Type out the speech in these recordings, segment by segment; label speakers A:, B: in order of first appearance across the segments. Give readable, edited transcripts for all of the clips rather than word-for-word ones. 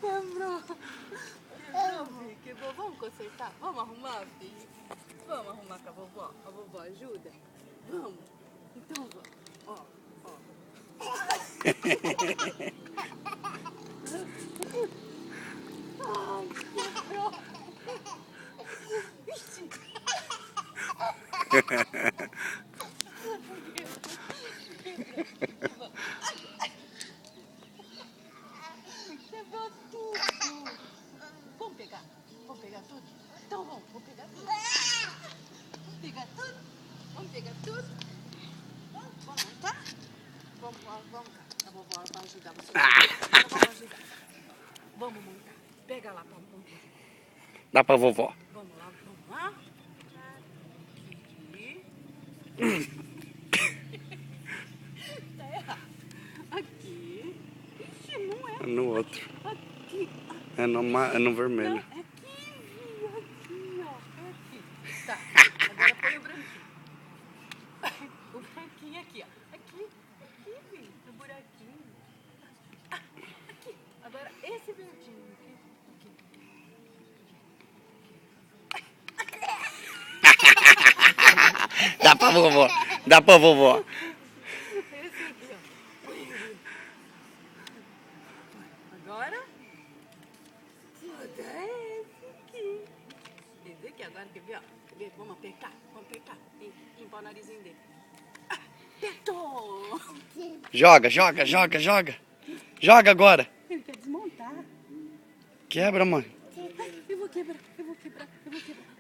A: Quebrou. Quebrou, filho. Quebrou. Vamos consertar? Vamos arrumar, filho? Vamos arrumar com a vovó? A vovó ajuda? Vamos. Então vamos. Ó, ó. Ai, quebrou. Ixi. Quebrou tudo. Vamos pegar? Vamos pegar tudo? Então vamos pegar tudo. Vamos pegar tudo? Vamos pegar tudo? Vamos montar? Vamos cá. A vovó vai ajudar você. Vamos ajudar. Vamos montar. Pega lá pra montar.
B: Dá pra vovó.
A: Vamos lá, vamos lá. Aqui. Tá errado. Aqui. Ixi, não é.
B: É no outro.
A: Aqui.
B: É no vermelho.
A: Não, é aqui, ó. É aqui. Tá, agora põe o branquinho. O branquinho aqui, ó. Aqui, filho, no buraquinho. Aqui. Agora esse verdinho aqui.
B: Dá pra vovó. Dá pra vovó.
A: Esse aqui, ó. Agora, é esse aqui. Esse aqui, agora quer ver, ó. Quer ver? Vamos apertar. E limpar o narizinho dele. Apertou!
B: Joga. Joga agora.
A: Ele quer desmontar.
B: Quebra, mãe.
A: Eu vou quebrar.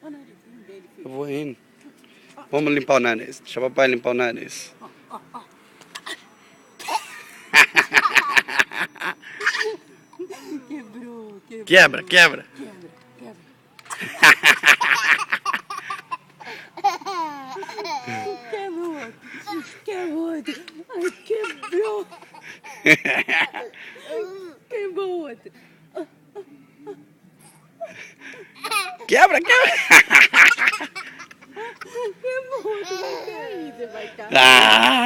A: Olha o narizinho dele, filho.
B: Eu vou indo. Vamos limpar o nariz. Deixa o papai limpar o nariz.
A: Quebrou.
B: Quebra.
A: Quebra. Quer outro. Ai, quebrou. Quebrou outro.
B: Quebra.
A: Quebrou outro. Vai cair, você vai cair.
B: Ah!